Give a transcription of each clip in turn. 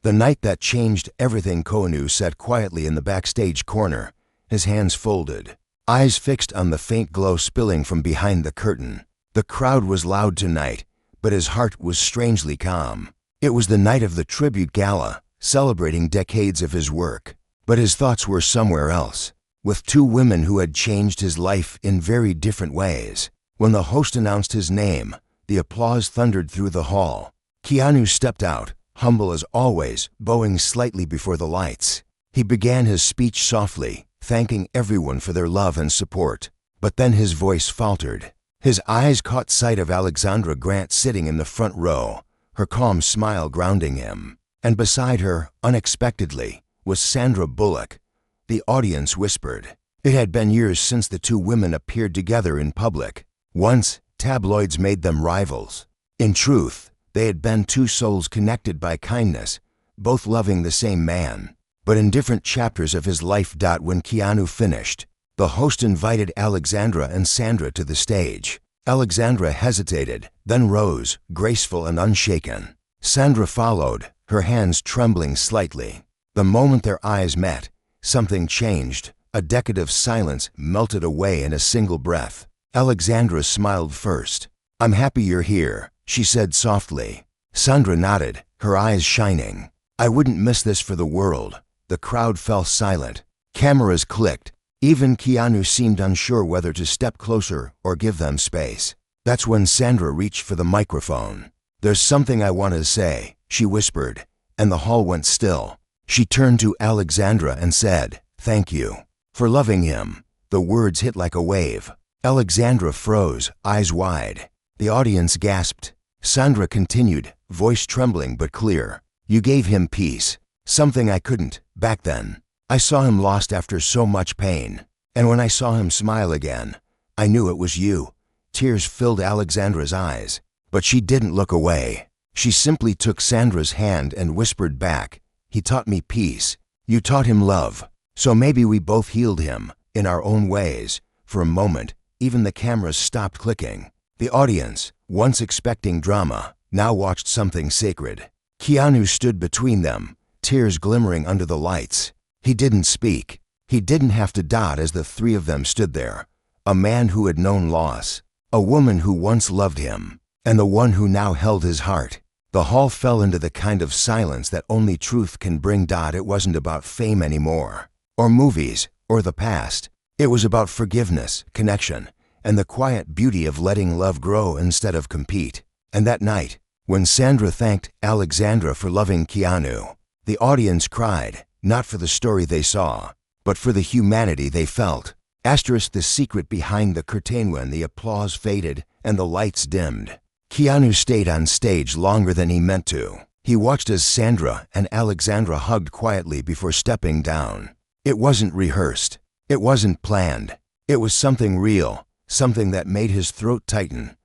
The night that changed everything. Keanu sat quietly in the backstage corner, his hands folded, eyes fixed on the faint glow spilling from behind the curtain. The crowd was loud tonight, but his heart was strangely calm. It was the night of the tribute gala, celebrating decades of his work. But his thoughts were somewhere else, with two women who had changed his life in very different ways. When the host announced his name, the applause thundered through the hall. Keanu stepped out, humble as always, bowing slightly before the lights. He began his speech softly, thanking everyone for their love and support. But then his voice faltered. His eyes caught sight of Alexandra Grant sitting in the front row, her calm smile grounding him. And beside her, unexpectedly, was Sandra Bullock. The audience whispered. It had been years since the two women appeared together in public. Once, tabloids made them rivals. In truth, they had been two souls connected by kindness, both loving the same man, but in different chapters of his life. When Keanu finished, the host invited Alexandra and Sandra to the stage. Alexandra hesitated, then rose, graceful and unshaken. Sandra followed, her hands trembling slightly. The moment their eyes met, something changed. A decade of silence melted away in a single breath. Alexandra smiled first. "I'm happy you're here," she said softly. Sandra nodded, her eyes shining. "I wouldn't miss this for the world." The crowd fell silent. Cameras clicked. Even Keanu seemed unsure whether to step closer or give them space. That's when Sandra reached for the microphone. "There's something I want to say," she whispered, and the hall went still. She turned to Alexandra and said, "Thank you for loving him." The words hit like a wave. Alexandra froze, eyes wide. The audience gasped. Sandra continued, voice trembling but clear. "You gave him peace, something I couldn't, back then. I saw him lost after so much pain. And when I saw him smile again, I knew it was you." Tears filled Alexandra's eyes, but she didn't look away. She simply took Sandra's hand and whispered back, "He taught me peace. You taught him love. So maybe we both healed him, in our own ways." For a moment, even the cameras stopped clicking. The audience, once expecting drama, now watched something sacred. Keanu stood between them, tears glimmering under the lights. He didn't speak. He didn't have to. As the three of them stood there, a man who had known loss, a woman who once loved him, and the one who now held his heart. The hall fell into the kind of silence that only truth can bring. It wasn't about fame anymore, or movies, or the past. It was about forgiveness, connection, and the quiet beauty of letting love grow instead of compete. And that night, when Sandra thanked Alexandra for loving Keanu, the audience cried, not for the story they saw, but for the humanity they felt. The secret behind the curtain. When the applause faded and the lights dimmed, Keanu stayed on stage longer than he meant to. He watched as Sandra and Alexandra hugged quietly before stepping down. It wasn't rehearsed. It wasn't planned. It was something real, something that made his throat tighten.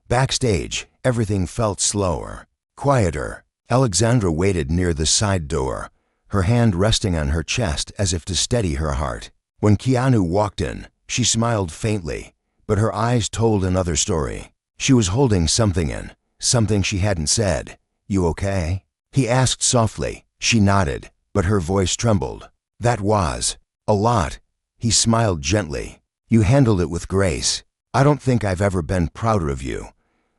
Backstage, everything felt slower, quieter. Alexandra waited near the side door, her hand resting on her chest as if to steady her heart. When Keanu walked in, she smiled faintly, but her eyes told another story. She was holding something in, something she hadn't said. "You okay?" he asked softly. She nodded, but her voice trembled. "That was a lot." He smiled gently. "You handled it with grace. I don't think I've ever been prouder of you."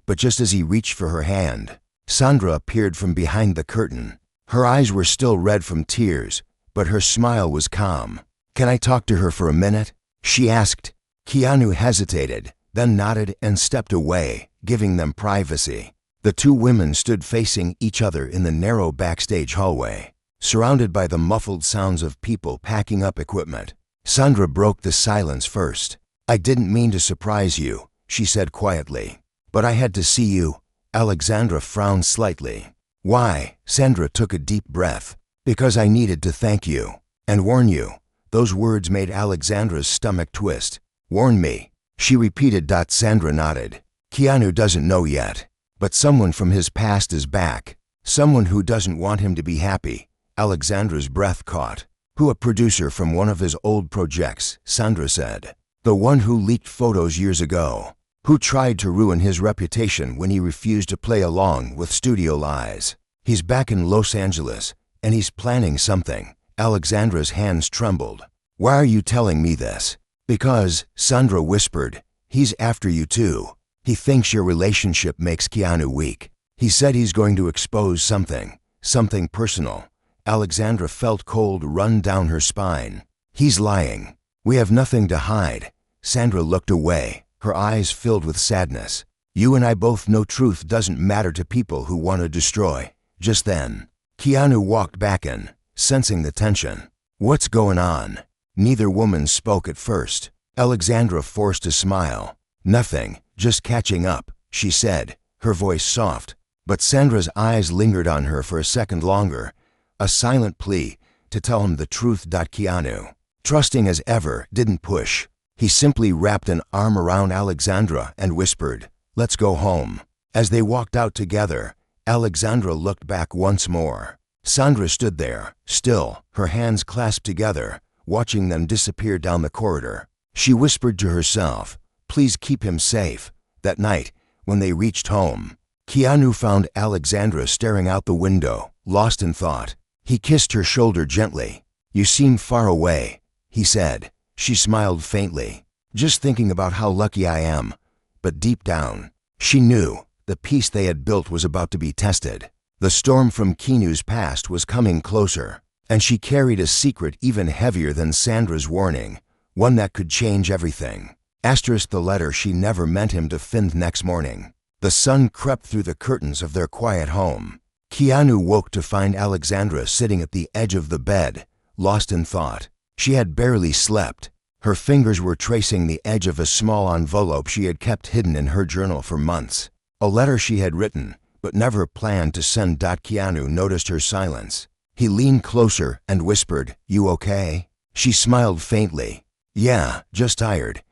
But just as he reached for her hand, Sandra appeared from behind the curtain. Her eyes were still red from tears, but her smile was calm. "Can I talk to her for a minute?" she asked. Keanu hesitated, then nodded and stepped away, giving them privacy. The two women stood facing each other in the narrow backstage hallway, surrounded by the muffled sounds of people packing up equipment. Sandra broke the silence first. "I didn't mean to surprise you," she said quietly, "but I had to see you." Alexandra frowned slightly. "Why?" Sandra took a deep breath. "Because I needed to thank you and warn you." Those words made Alexandra's stomach twist. "Warn me," she repeated. Sandra nodded. "Keanu doesn't know yet, but someone from his past is back. Someone who doesn't want him to be happy." Alexandra's breath caught. "Who? A producer from one of his old projects," Sandra said. "The one who leaked photos years ago. Who tried to ruin his reputation when he refused to play along with studio lies. He's back in Los Angeles, and he's planning something. Alexandra's hands trembled. Why are you telling me this? Because, Sandra whispered, he's after you too. He thinks your relationship makes Keanu weak. He said he's going to expose something personal. Alexandra felt cold run down her spine. He's lying. We have nothing to hide. Sandra looked away, her eyes filled with sadness. You and I both know truth doesn't matter to people who want to destroy. Just then, Keanu walked back in, sensing the tension. What's going on? Neither woman spoke at first. Alexandra forced a smile. Nothing, just catching up, she said, her voice soft. But Sandra's eyes lingered on her for a second longer, a silent plea to tell him the truth. Keanu, trusting as ever, didn't push. He simply wrapped an arm around Alexandra and whispered, let's go home. As they walked out together, Alexandra looked back once more. Sandra stood there, still, her hands clasped together, watching them disappear down the corridor. She whispered to herself, please keep him safe. That night, when they reached home, Keanu found Alexandra staring out the window, lost in thought. He kissed her shoulder gently. You seem far away, he said. She smiled faintly. Just thinking about how lucky I am. But deep down, she knew the peace they had built was about to be tested. The storm from Keanu's past was coming closer, and she carried a secret even heavier than Sandra's warning, one that could change everything. The letter she never meant him to find. Next morning, the sun crept through the curtains of their quiet home. Keanu woke to find Alexandra sitting at the edge of the bed, lost in thought. She had barely slept. Her fingers were tracing the edge of a small envelope she had kept hidden in her journal for months. A letter she had written, but never planned to send. Keanu noticed her silence. He leaned closer and whispered, you okay? She smiled faintly. Yeah, just tired.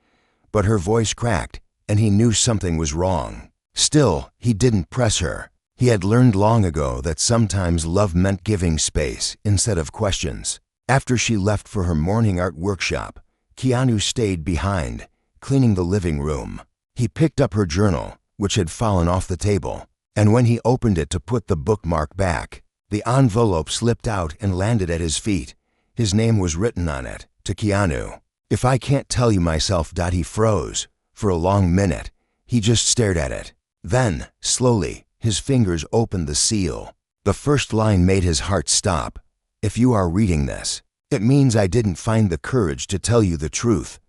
But her voice cracked, and he knew something was wrong. Still, he didn't press her. He had learned long ago that sometimes love meant giving space instead of questions. After she left for her morning art workshop, Keanu stayed behind, cleaning the living room. He picked up her journal, which had fallen off the table, and when he opened it to put the bookmark back, the envelope slipped out and landed at his feet. His name was written on it, to Keanu. If I can't tell you myself. He froze. For a long minute, he just stared at it. Then, slowly, his fingers opened the seal. The first line made his heart stop. If you are reading this, it means I didn't find the courage to tell you the truth.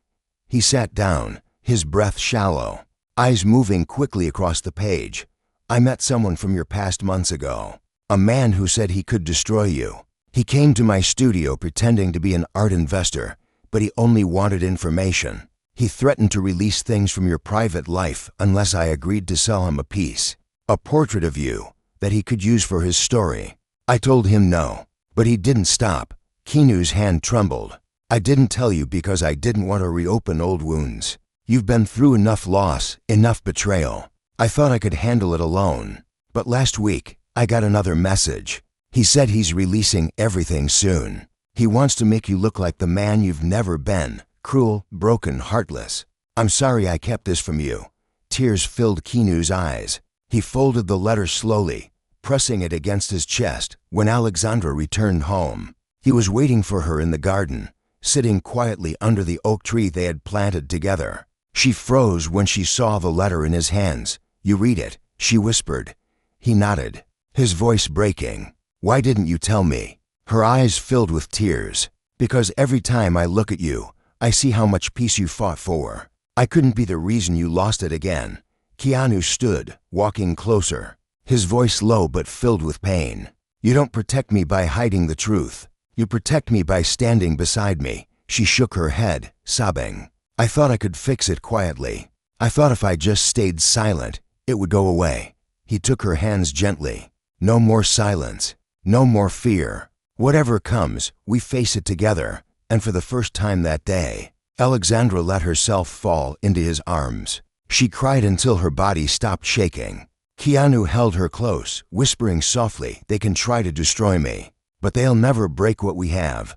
He sat down, his breath shallow, eyes moving quickly across the page. I met someone from your past months ago. A man who said he could destroy you. He came to my studio pretending to be an art investor, but he only wanted information. He threatened to release things from your private life unless I agreed to sell him a piece, a portrait of you, that he could use for his story. I told him no, but he didn't stop. Keanu's hand trembled. I didn't tell you because I didn't want to reopen old wounds. You've been through enough loss, enough betrayal. I thought I could handle it alone. But last week, I got another message. He said he's releasing everything soon. He wants to make you look like the man you've never been, cruel, broken, heartless. I'm sorry I kept this from you. Tears filled Keanu's eyes. He folded the letter slowly, pressing it against his chest. When Alexandra returned home, he was waiting for her in the garden, sitting quietly under the oak tree they had planted together. She froze when she saw the letter in his hands. You read it, she whispered. He nodded, his voice breaking. Why didn't you tell me? Her eyes filled with tears. Because every time I look at you, I see how much peace you fought for. I couldn't be the reason you lost it again. Keanu stood, walking closer, his voice low but filled with pain. You don't protect me by hiding the truth. You protect me by standing beside me. She shook her head, sobbing. I thought I could fix it quietly. I thought if I just stayed silent, it would go away. He took her hands gently. No more silence. No more fear. Whatever comes, we face it together. And for the first time that day, Alexandra let herself fall into his arms. She cried until her body stopped shaking. Keanu held her close, whispering softly, they can try to destroy me, but they'll never break what we have.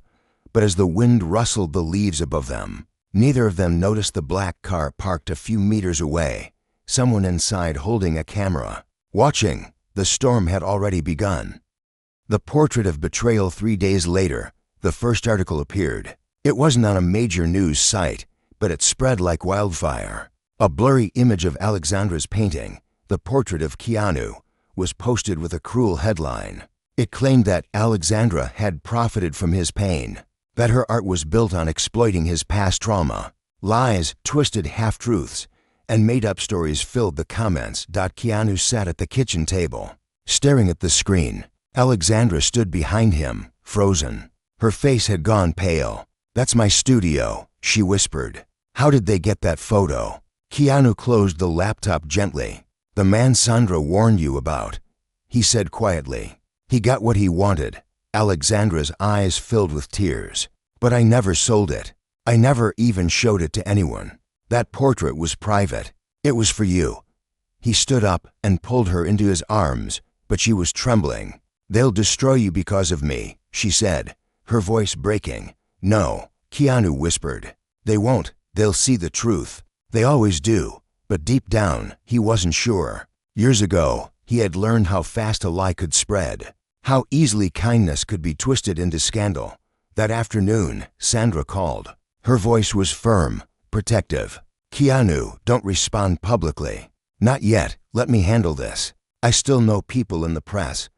But as the wind rustled the leaves above them, neither of them noticed the black car parked a few meters away. Someone inside holding a camera. Watching, the storm had already begun. The portrait of betrayal. 3 days later, the first article appeared. It wasn't on a major news site, but it spread like wildfire. A blurry image of Alexandra's painting, the portrait of Keanu, was posted with a cruel headline. It claimed that Alexandra had profited from his pain, that her art was built on exploiting his past trauma. Lies, twisted half-truths, and made-up stories filled the comments. Keanu sat at the kitchen table, staring at the screen. Alexandra stood behind him, frozen. Her face had gone pale. "That's my studio," she whispered. "How did they get that photo?" Keanu closed the laptop gently. "The man Sandra warned you about," he said quietly. "He got what he wanted." Alexandra's eyes filled with tears. "But I never sold it. I never even showed it to anyone. That portrait was private. It was for you." He stood up and pulled her into his arms, but she was trembling. "They'll destroy you because of me," she said, her voice breaking. "No," Keanu whispered. "They won't. They'll see the truth. They always do." But deep down, he wasn't sure. Years ago, he had learned how fast a lie could spread, how easily kindness could be twisted into scandal. That afternoon, Sandra called. Her voice was firm, protective. "Keanu, don't respond publicly. Not yet. Let me handle this. I still know people in the press."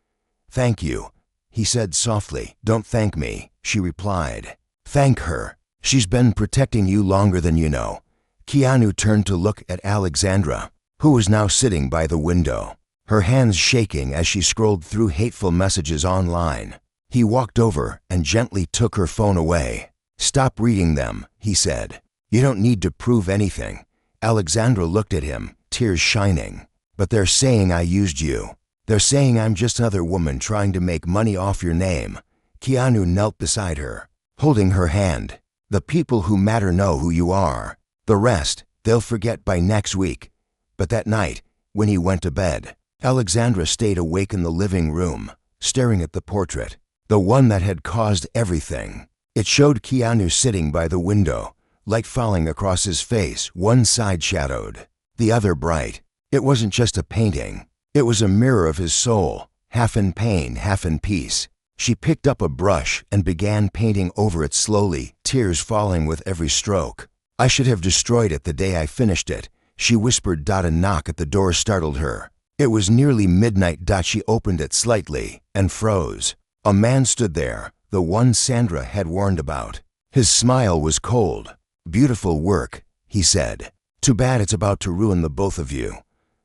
"Thank you," he said softly. "Don't thank me," she replied. "Thank her. She's been protecting you longer than you know." Keanu turned to look at Alexandra, who was now sitting by the window, her hands shaking as she scrolled through hateful messages online. He walked over and gently took her phone away. "Stop reading them," he said. "You don't need to prove anything." Alexandra looked at him, tears shining. "But they're saying I used you. They're saying I'm just another woman trying to make money off your name." Keanu knelt beside her, holding her hand. "The people who matter know who you are. The rest, they'll forget by next week." But that night, when he went to bed, Alexandra stayed awake in the living room, staring at the portrait, the one that had caused everything. It showed Keanu sitting by the window, light falling across his face, one side shadowed, the other bright. It wasn't just a painting. It was a mirror of his soul, half in pain, half in peace. She picked up a brush and began painting over it slowly, tears falling with every stroke. "I should have destroyed it the day I finished it," she whispered. A knock at the door startled her. It was nearly midnight. She opened it slightly and froze. A man stood there, the one Sandra had warned about. His smile was cold. "Beautiful work," he said. "Too bad it's about to ruin the both of you."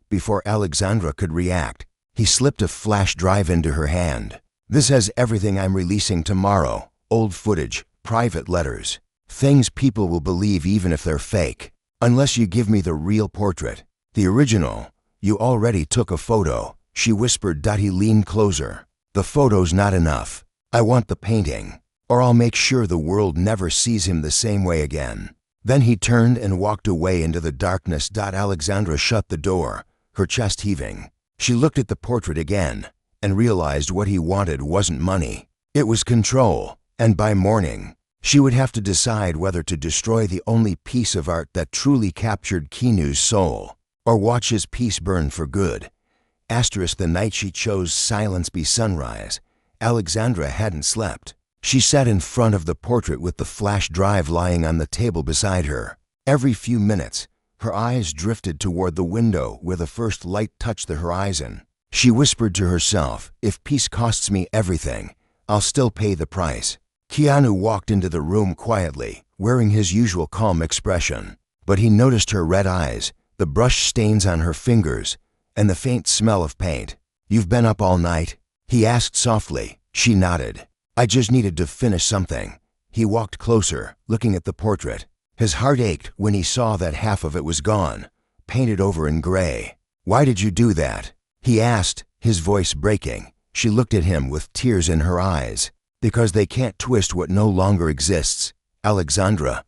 Before Alexandra could react, he slipped a flash drive into her hand. "This has everything I'm releasing tomorrow. Old footage, private letters. Things people will believe even if they're fake. Unless you give me the real portrait. The original. You already took a photo," she whispered. He leaned closer. "The photo's not enough. I want the painting, or I'll make sure the world never sees him the same way again." Then he turned and walked away into the darkness. Alexandra shut the door, her chest heaving. She looked at the portrait again and realized what he wanted wasn't money. It was control, and by morning, she would have to decide whether to destroy the only piece of art that truly captured Keanu's soul, or watch his piece burn for good. The night she chose silence be sunrise. Alexandra hadn't slept. She sat in front of the portrait with the flash drive lying on the table beside her. Every few minutes, her eyes drifted toward the window where the first light touched the horizon. She whispered to herself, "If peace costs me everything, I'll still pay the price." Keanu walked into the room quietly, wearing his usual calm expression. But he noticed her red eyes, the brush stains on her fingers, and the faint smell of paint. "You've been up all night?" he asked softly. She nodded. "I just needed to finish something." He walked closer, looking at the portrait. His heart ached when he saw that half of it was gone, painted over in gray. "Why did you do that?" he asked, his voice breaking. She looked at him with tears in her eyes. "Because they can't twist what no longer exists, Alexandra,"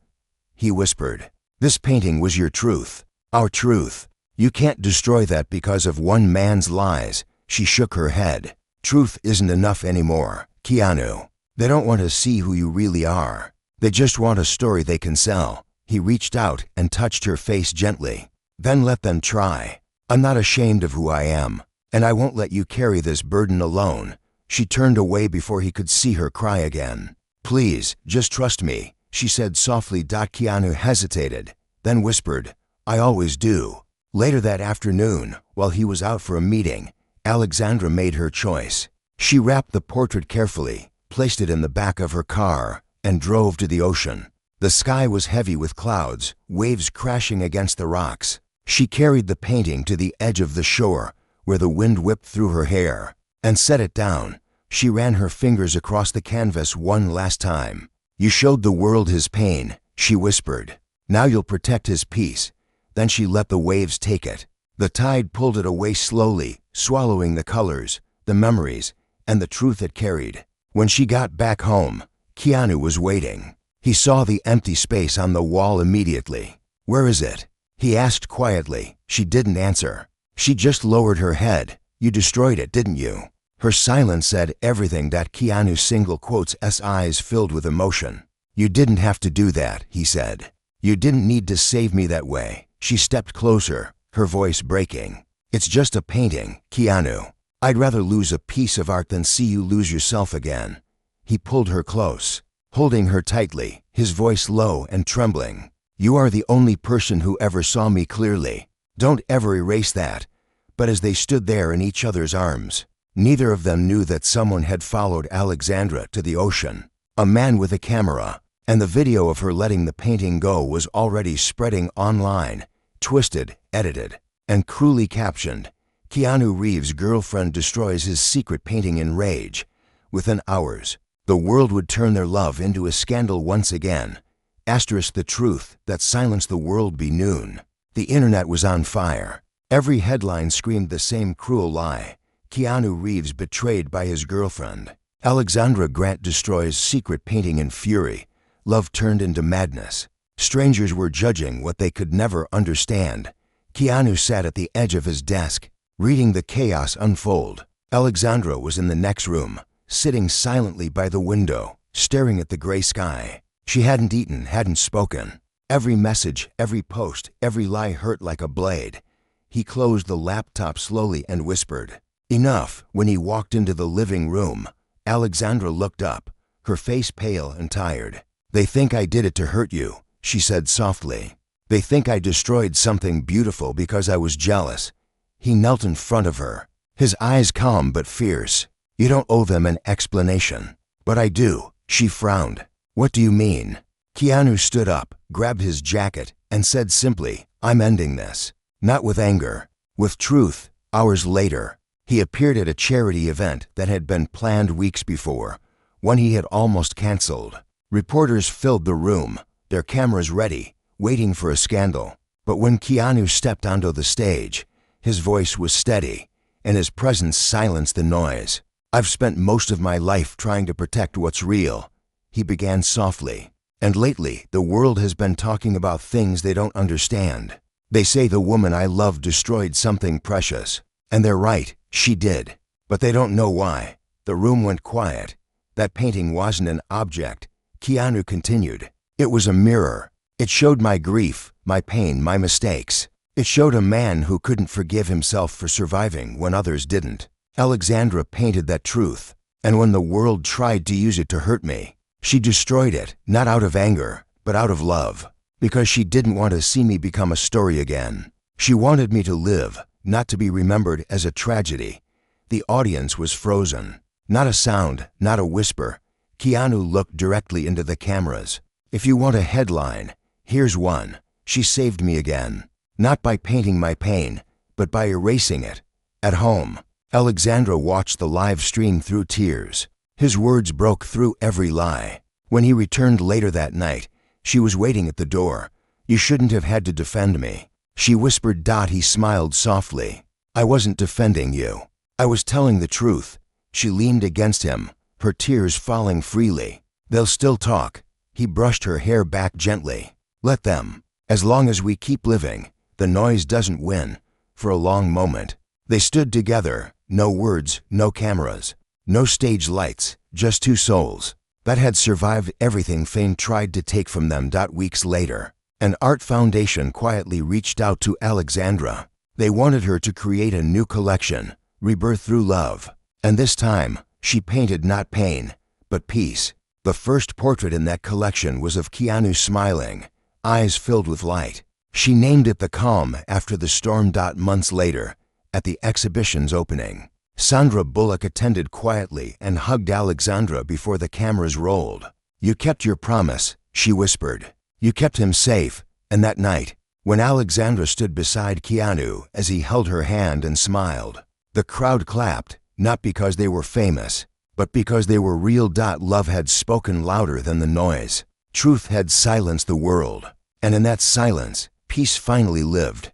he whispered. "This painting was your truth, our truth. You can't destroy that because of one man's lies." She shook her head. "Truth isn't enough anymore, Keanu. They don't want to see who you really are. They just want a story they can sell." He reached out and touched her face gently. "Then let them try. I'm not ashamed of who I am, and I won't let you carry this burden alone." She turned away before he could see her cry again. "Please, just trust me," she said softly. Keanu hesitated, then whispered, "I always do." Later that afternoon, while he was out for a meeting, Alexandra made her choice. She wrapped the portrait carefully, placed it in the back of her car, and drove to the ocean. The sky was heavy with clouds, waves crashing against the rocks. She carried the painting to the edge of the shore, where the wind whipped through her hair, and set it down. She ran her fingers across the canvas one last time. "You showed the world his pain," she whispered. "Now you'll protect his peace." Then she let the waves take it. The tide pulled it away slowly, swallowing the colors, the memories, and the truth it carried. When she got back home, Keanu was waiting. He saw the empty space on the wall immediately. "Where is it?" he asked quietly. She didn't answer. She just lowered her head. "You destroyed it, didn't you?" Her silence said everything. Keanu's single quotes, eyes filled with emotion. "You didn't have to do that," he said. "You didn't need to save me that way." She stepped closer, her voice breaking. "It's just a painting, Keanu. I'd rather lose a piece of art than see you lose yourself again." He pulled her close, holding her tightly, his voice low and trembling. "You are the only person who ever saw me clearly. Don't ever erase that." But as they stood there in each other's arms, neither of them knew that someone had followed Alexandra to the ocean. A man with a camera, and the video of her letting the painting go was already spreading online, twisted, edited, and cruelly captioned. "KeanuReeves' girlfriend destroys his secret painting in rage." Within hours, the world would turn their love into a scandal once again. The truth that silenced the world be noon. The internet was on fire. Every headline screamed the same cruel lie. KeanuReeves betrayed by his girlfriend. Alexandra Grant destroys secret painting in fury. Love turned into madness. Strangers were judging what they could never understand. Keanu sat at the edge of his desk, reading the chaos unfold. Alexandra was in the next room, sitting silently by the window, staring at the gray sky. She hadn't eaten, hadn't spoken. Every message, every post, every lie hurt like a blade. He closed the laptop slowly and whispered, "Enough." When he walked into the living room, Alexandra looked up, her face pale and tired. "They think I did it to hurt you," she said softly. "They think I destroyed something beautiful because I was jealous." He knelt in front of her, his eyes calm but fierce. "You don't owe them an explanation." "But I do." She frowned. "What do you mean?" Keanu stood up, grabbed his jacket, and said simply, "I'm ending this." Not with anger, with truth. Hours later, he appeared at a charity event that had been planned weeks before, one he had almost canceled. Reporters filled the room, their cameras ready, waiting for a scandal. But when Keanu stepped onto the stage, his voice was steady, and his presence silenced the noise. "I've spent most of my life trying to protect what's real," he began softly. "And lately, the world has been talking about things they don't understand. They say the woman I love destroyed something precious. And they're right, she did. But they don't know why." The room went quiet. "That painting wasn't an object," Keanu continued. "It was a mirror. It showed my grief, my pain, my mistakes. It showed a man who couldn't forgive himself for surviving when others didn't. Alexandra painted that truth, and when the world tried to use it to hurt me, she destroyed it, not out of anger, but out of love. Because she didn't want to see me become a story again. She wanted me to live, not to be remembered as a tragedy." The audience was frozen. Not a sound, not a whisper. Keanu looked directly into the cameras. "If you want a headline, here's one. She saved me again. Not by painting my pain, but by erasing it." At home, Alexandra watched the live stream through tears. His words broke through every lie. When he returned later that night, she was waiting at the door. "You shouldn't have had to defend me," she whispered. He smiled softly. "I wasn't defending you. I was telling the truth." She leaned against him, her tears falling freely. "They'll still talk." He brushed her hair back gently. "Let them. As long as we keep living, the noise doesn't win." For a long moment, they stood together, no words, no cameras, no stage lights, just two souls that had survived everything fame tried to take from them. Weeks later, an art foundation quietly reached out to Alexandra. They wanted her to create a new collection, Rebirth Through Love. And this time, She painted not pain, but peace. The first portrait in that collection was of Keanu smiling, eyes filled with light. She named it The Calm after the storm. Months later, at the exhibition's opening, Sandra Bullock attended quietly and hugged Alexandra before the cameras rolled. "You kept your promise," she whispered. "You kept him safe." And that night, when Alexandra stood beside Keanu as he held her hand and smiled, the crowd clapped, not because they were famous, but because they were real. Love had spoken louder than the noise. Truth had silenced the world. And in that silence, peace finally lived.